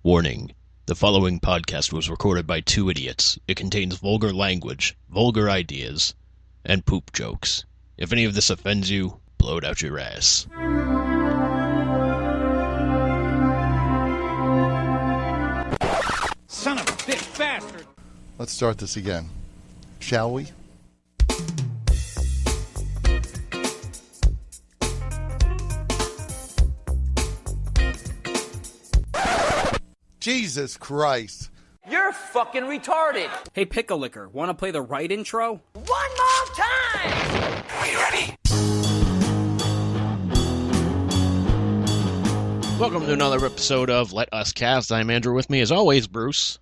Warning. The following podcast was recorded by two idiots. It contains vulgar language, vulgar ideas, and poop jokes. If any of this offends you, blow it out your ass. Son of a bitch bastard! Let's start this again. Shall we? Jesus Christ. You're fucking retarded. Hey, Pickle Licker, want to play the right intro? One more time! Are you ready? Welcome to another episode of Let Us Cast. I'm Andrew. With me, as always, Bruce.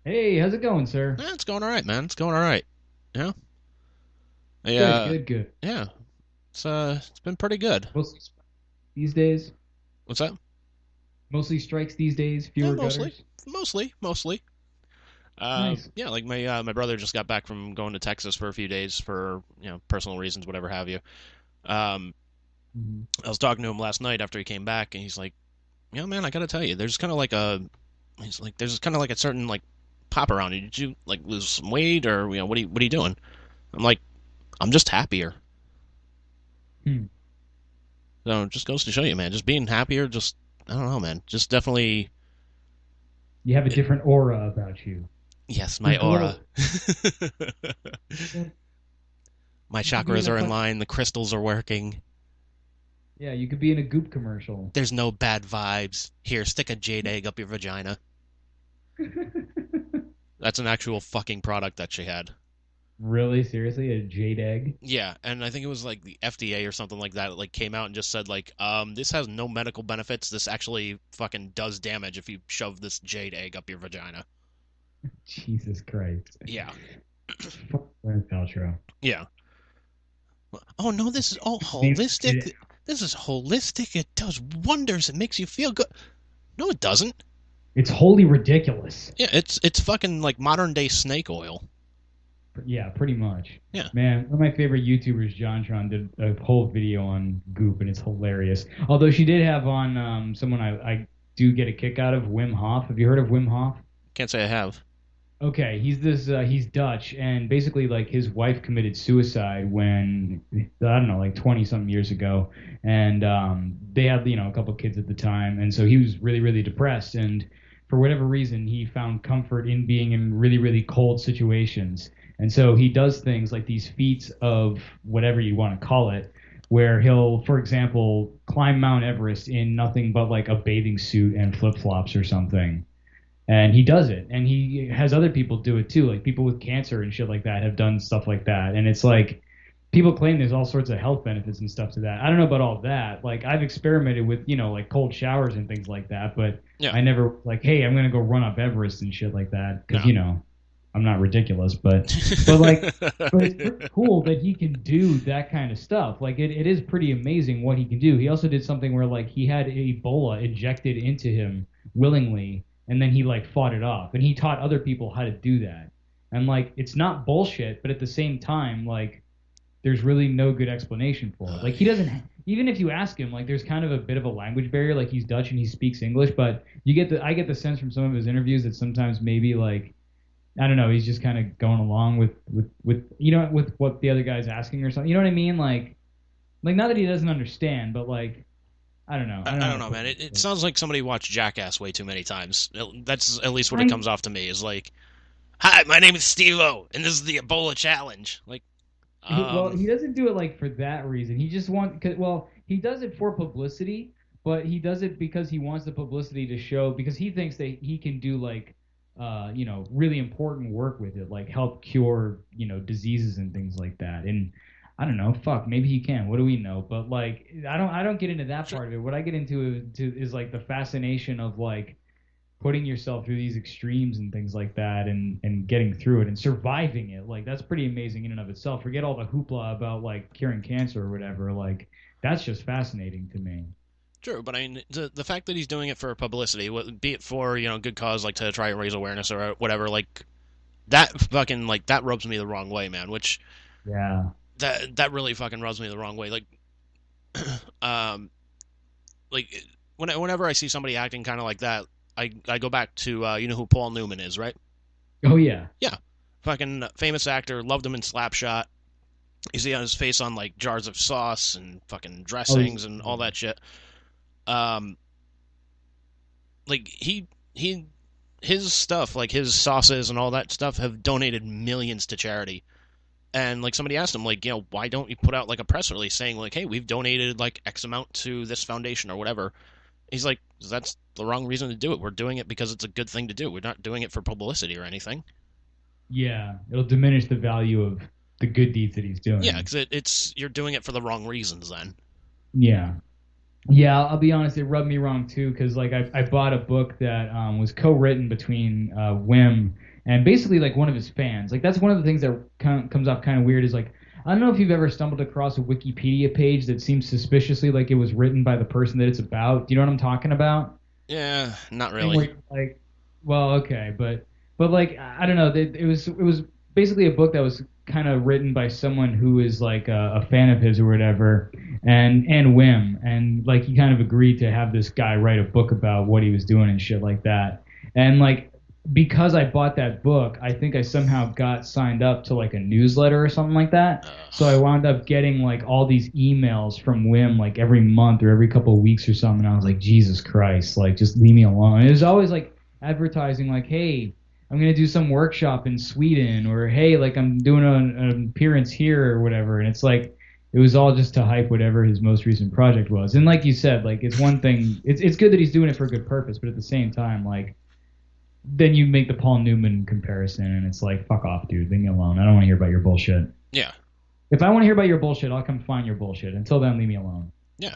Hey, how's it going, sir? It's going all right, man. It's going all right. Yeah. Good. Yeah. It's been pretty good. Mostly these days. What's that? Mostly strikes these days. Fewer gutters. Mostly. Nice. Yeah, like my brother just got back from going to Texas for a few days for personal reasons, whatever have you. I was talking to him last night after he came back, and he's like, man, I gotta tell you, there's kind of like a certain like pop around you. Did you like lose some weight, or what are you doing? I'm like, I'm just happier. So it just goes to show you, man, just being happier, just I don't know, man, just definitely. You have a different aura about you. Yes, my aura. My chakras are in line. The crystals are working. Yeah, you could be in a Goop commercial. There's no bad vibes. Here, stick a jade egg up your vagina. That's an actual fucking product that she had. Really? Seriously? A jade egg? Yeah, and I think it was like the FDA or something like that. It like came out and just said like, this has no medical benefits. This actually fucking does damage if you shove this jade egg up your vagina. Jesus Christ. Yeah. Fuck Gwyneth Paltrow. Yeah. Oh no, this is all holistic. This is holistic. It does wonders. It makes you feel good. No, it doesn't. It's wholly ridiculous. Yeah, it's fucking like modern day snake oil. Yeah, pretty much. Yeah. Man, one of my favorite YouTubers, JonTron, did a whole video on Goop, and it's hilarious. Although she did have on someone I do get a kick out of, Wim Hof. Have you heard of Wim Hof? Can't say I have. Okay, he's Dutch, and basically, like, his wife committed suicide when, I don't know, like 20-something years ago, and they had, a couple kids at the time, and so he was really, really depressed, and for whatever reason, he found comfort in being in really, really cold situations. And so he does things like these feats of whatever you want to call it, where he'll, for example, climb Mount Everest in nothing but like a bathing suit and flip-flops or something. And he does it. And he has other people do it too. Like people with cancer and shit like that have done stuff like that. And it's like people claim there's all sorts of health benefits and stuff to that. I don't know about all that. Like I've experimented with, like cold showers and things like that. But I never like, hey, I'm going to go run up Everest and shit like that. Because, I'm not ridiculous, but it's pretty cool that he can do that kind of stuff. Like it is pretty amazing what he can do. He also did something where like he had Ebola injected into him willingly, and then he like fought it off, and he taught other people how to do that. And like it's not bullshit, but at the same time, like there's really no good explanation for it. Like he doesn't. Even if you ask him, like there's kind of a bit of a language barrier. Like he's Dutch and he speaks English, but I get the sense from some of his interviews that sometimes maybe like. I don't know. He's just kind of going along with what the other guy's asking or something. You know what I mean? Like not that he doesn't understand, but like, I don't know. I don't know, man. It sounds like somebody watched Jackass way too many times. That's at least what it comes off to me. Is like, hi, my name is Steve-O, and this is the Ebola challenge. Like, well, he doesn't do it like for that reason. He just he does it for publicity, but he does it because he wants the publicity to show because he thinks that he can do like. Really important work with it, like help cure, diseases and things like that. And I don't know, maybe he can. What do we know? But like, I don't get into that part of it. What I get into is like the fascination of like putting yourself through these extremes and things like that, and getting through it and surviving it. Like that's pretty amazing in and of itself. Forget all the hoopla about like curing cancer or whatever. Like that's just fascinating to me. True, but I mean, the fact that he's doing it for publicity, be it for, good cause, like to try and raise awareness or whatever, like, that fucking, like, that rubs me the wrong way, man, which, yeah, that really fucking rubs me the wrong way, like, like, whenever I see somebody acting kind of like that, I go back to you know who Paul Newman is, right? Oh yeah. Yeah, fucking famous actor. Loved him in Slapshot. You see on his face on like jars of sauce and fucking Oh dressings and all that shit. Um, like he his stuff, like his sauces and all that stuff, have donated millions to charity. And like somebody asked him, like, you know, why don't you put out like a press release saying like, hey, we've donated like X amount to this foundation or whatever. He's like, that's the wrong reason to do it. We're doing it because it's a good thing to do. We're not doing it for publicity or anything. yeah. It'll diminish the value of the good deeds that he's doing. Yeah, because it's you're doing it for the wrong reasons then. Yeah. Yeah, I'll be honest, it rubbed me wrong too, because like I bought a book that was co-written between Wim and basically like one of his fans. Like that's one of the things that comes off kind of weird is like I don't know if you've ever stumbled across a Wikipedia page that seems suspiciously like it was written by the person that it's about. Do you know what I'm talking about? Yeah, not Thing where really. you're like, well, okay, but like I don't know, it was basically a book that was kind of written by someone who is like a fan of his or whatever, and Wim, and like he kind of agreed to have this guy write a book about what he was doing and shit like that, and like because I bought that book, I think I somehow got signed up to like a newsletter or something like that. So I wound up getting like all these emails from Wim like every month or every couple of weeks or something. And I was like, Jesus Christ, like just leave me alone. And it was always like advertising like, hey, I'm gonna do some workshop in Sweden, or hey, like I'm doing an appearance here or whatever. And it's like it was all just to hype whatever his most recent project was. And like you said, like it's one thing, it's good that he's doing it for a good purpose, but at the same time, like then you make the Paul Newman comparison, and it's like, fuck off, dude. Leave me alone. I don't want to hear about your bullshit. Yeah, If I want to hear about your bullshit, I'll come find your bullshit. Until then, leave me alone. yeah,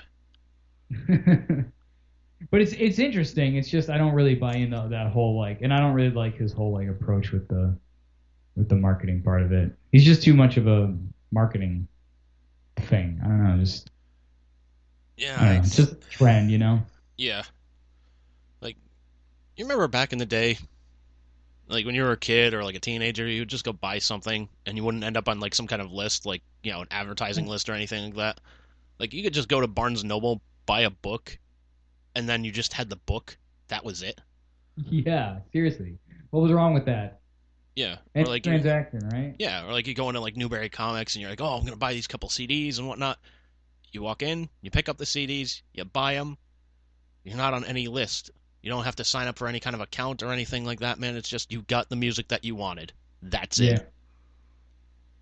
But it's interesting. It's just I don't really buy into that whole like, and I don't really like his whole like approach with the marketing part of it. He's just too much of a marketing thing. I don't know. Just I don't yeah. know. It's just a trend, you know. Yeah. Like you remember back in the day, like when you were a kid or like a teenager, you would just go buy something and you wouldn't end up on like some kind of list, like you know, an advertising list or anything like that. Like you could just go to Barnes and Noble, buy a book, and then you just had the book. That was it. Yeah, seriously. What was wrong with that? Yeah. Or It's a like you, transaction, right? yeah, or like you go into like Newberry Comics and you're like, oh, I'm gonna buy these couple CDs and whatnot. You walk in, you pick up the CDs, you buy them. You're not on any list. You don't have to sign up for any kind of account or anything like that, man. It's just you got the music that you wanted. That's Yeah. it.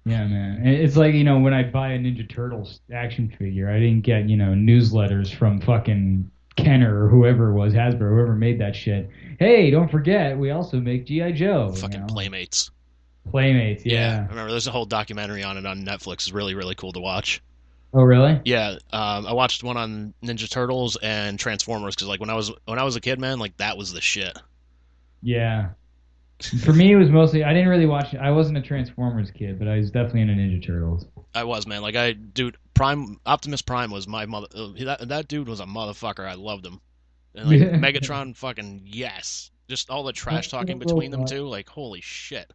Yeah, man. It's like, when I buy a Ninja Turtles action figure, I didn't get, newsletters from fucking Kenner or whoever it was, Hasbro, whoever made that shit. Hey, don't forget, we also make G.I. Joe. Fucking Playmates. Playmates, Yeah, yeah. I remember there's a whole documentary on it on Netflix. It's really, really cool to watch. Oh, really? Yeah, I watched one on Ninja Turtles and Transformers because like when I was a kid, man, like that was the shit. Yeah. For me, it was mostly, I didn't really watch, I wasn't a Transformers kid, but I was definitely into Ninja Turtles. I was, man. Like dude, Prime Optimus Prime was my mother. That dude was a motherfucker. I loved him. And like Yeah. Megatron, fucking yes. Just all the trash talking between them two, like holy shit.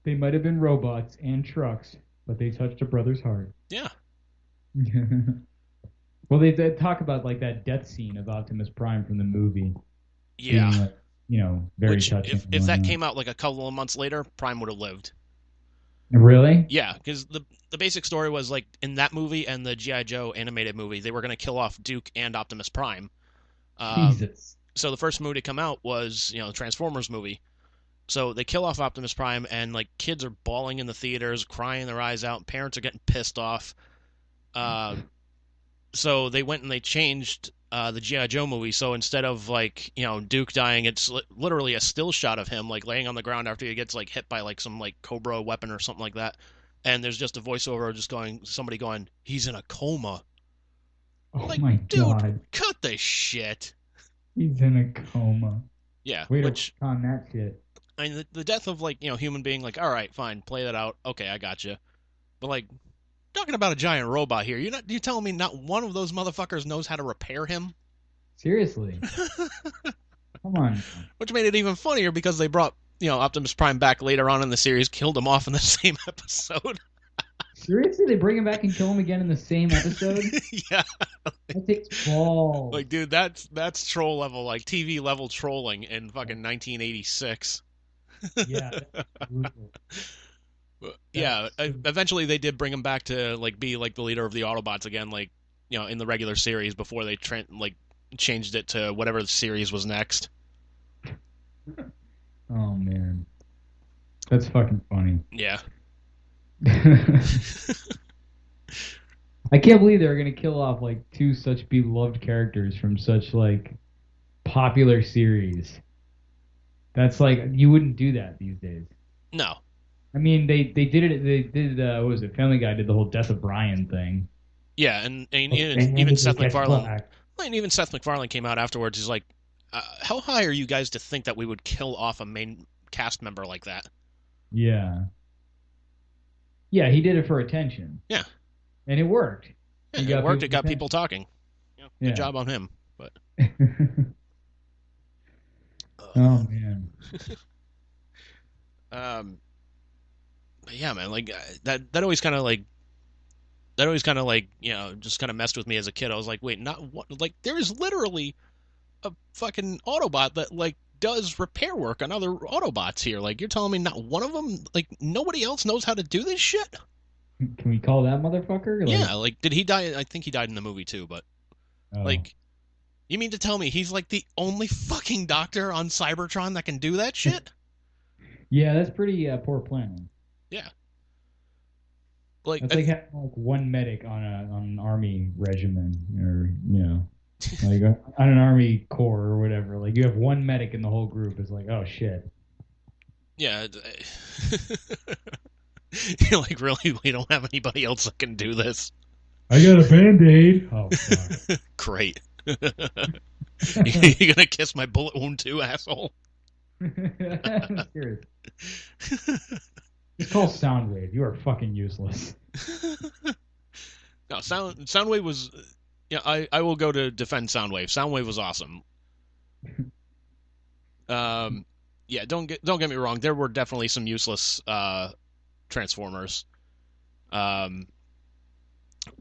They might have been robots and trucks, but they touched a brother's heart. Yeah, Well, they talk about like that death scene of Optimus Prime from the movie being yeah. like, very Which touching. if that came out like a couple of months later, Prime would have lived. Really? Yeah, because the basic story was like in that movie and the G.I. Joe animated movie, they were gonna kill off Duke and Optimus Prime. Jesus. So the first movie to come out was the Transformers movie. So they kill off Optimus Prime and like kids are bawling in the theaters, crying their eyes out. Parents are getting pissed off. So they went and they changed the G.I. Joe movie. So instead of like Duke dying, it's literally a still shot of him like laying on the ground after he gets like hit by like some like Cobra weapon or something like that. And there's just a voiceover just somebody going, he's in a coma. Oh Like, my dude, God. cut the shit. He's in a coma. Yeah, Way to which work on that shit. I mean, the death of like human being like, all right, fine, play that out. Okay, I got you. But like, talking about a giant robot here, you telling me not one of those motherfuckers knows how to repair him? Seriously. Come on. Which made it even funnier because they brought Optimus Prime back later on in the series, killed him off in the same episode. Seriously, they bring him back and kill him again in the same episode? Yeah. That takes balls. Like, dude, that's troll level, like TV level trolling in fucking 1986. Yeah, that's brutal. Yeah, That's- eventually they did bring him back to like be like the leader of the Autobots again, like in the regular series before they changed it to whatever the series was next. Oh man, that's fucking funny. Yeah. I can't believe they're gonna kill off like two such beloved characters from such like popular series. That's like you wouldn't do that these days. No. I mean, they did it. They did what was it? Family Guy did the whole Death of Brian thing. Yeah, and And even they Seth get MacFarlane, black. and even Seth MacFarlane came out afterwards. He's like, "How high are you guys to think that we would kill off a main cast member like that?" Yeah. Yeah, he did it for attention. Yeah. And it worked. Yeah, He got it worked. It got attention. people talking. Yeah, Yeah. good job on him. But Oh man. but yeah, man, like that always kind of like just kind of messed with me as a kid. I was like, wait, not what? Like there is literally a fucking Autobot that like does repair work on other Autobots here. Like you're telling me not one of them, like nobody else knows how to do this shit? Can we call that motherfucker? Yeah, like did he die? I think he died in the movie too, but Oh. like you mean to tell me he's like the only fucking doctor on Cybertron that can do that shit? Yeah, that's pretty poor planning. Yeah. Like That's like having like one medic on an army regiment, or like on an army corps or whatever. Like you have one medic in the whole group. It's like, oh shit. yeah. You're like, really? We don't have anybody else that can do this. I got a band-aid. Oh fuck. Great. You gonna kiss my bullet wound too, asshole? I'm serious. Just call Soundwave. You are fucking useless. No, Soundwave was. Yeah, I will go to defend Soundwave. Soundwave was awesome. Yeah, don't get me wrong. There were definitely some useless Transformers. I'm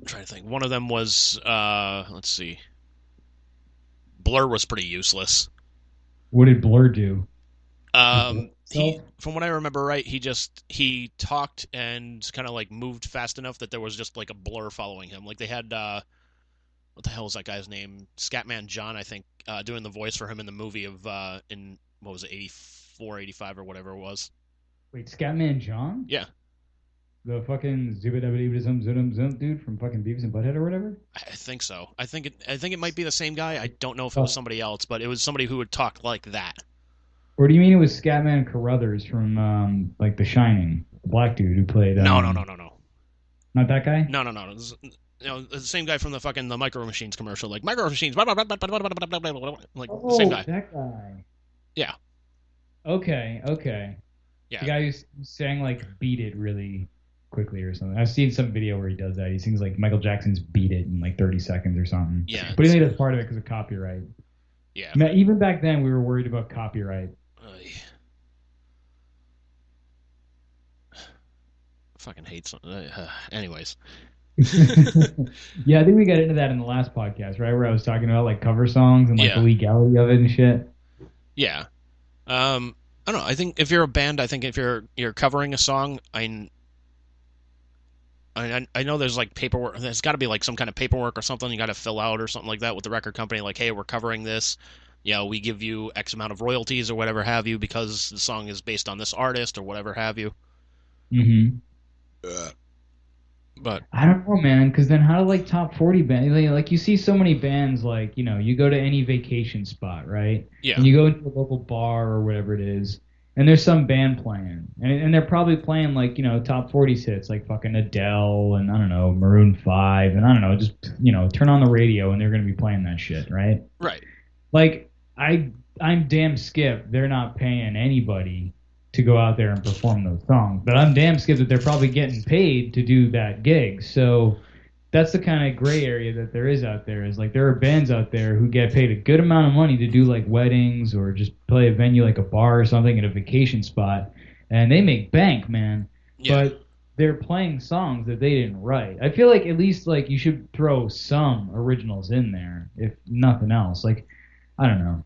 trying to think. One of them was let's see. Blur was pretty useless. What did Blur do? From what I remember, right, he talked and kind of like moved fast enough that there was just like a blur following him. Like they had what the hell is that guy's name? Scatman John, I think, doing the voice for him in the movie of in what was it, 84, 85 or whatever it was. Wait, Scatman John? Yeah, The fucking zoom dude from fucking Beavis and Butthead or whatever? I think so. I think it might be the same guy. I don't know if it was somebody else, but it was somebody who would talk like that. Or do you mean it was Scatman Carruthers from like The Shining, the black dude who played? No. Not that guy. No. The same guy from the Micro Machines commercial, like Micro Machines, blah, blah, blah, blah, blah, blah, blah, blah, blah, like Oh, same guy. that guy. Yeah. Okay. Yeah. The guy who sang like "Beat It" really quickly or something. I've seen some video where he does that. He sings like Michael Jackson's "Beat It" in like 30 seconds or something. Yeah. But he only does part of it because of copyright. Yeah. Man, even back then, we were worried about copyright. Fucking hate something. Anyways. Yeah, I think we got into that in the last podcast, right? Where I was talking about like cover songs and like the legality of it and shit. Yeah. I don't know. I think if you're a band, I think if you're covering a song, I know there's like paperwork. There's got to be like some kind of paperwork or something you got to fill out or something like that with the record company. Like, hey, we're covering this. Yeah, we give you X amount of royalties or whatever have you because the song is based on this artist or whatever have you. Mm-hmm. But I don't know, man, because then how do like top 40 bands, like you see so many bands, like, you go to any vacation spot, right? Yeah. And you go into a local bar or whatever it is, and there's some band playing, and they're probably playing like, top 40 hits, like fucking Adele and I don't know, Maroon 5, and I don't know, just, turn on the radio and they're going to be playing that shit, right? Right. Like, I'm damn skip they're not paying anybody to go out there and perform those songs. But I'm damn skip that they're probably getting paid to do that gig. So that's the kind of gray area that there is out there, is like there are bands out there who get paid a good amount of money to do like weddings or just play a venue like a bar or something at a vacation spot, and they make bank, man. Yeah. But they're playing songs that they didn't write. I feel like at least like you should throw some originals in there, if nothing else. Like I don't know.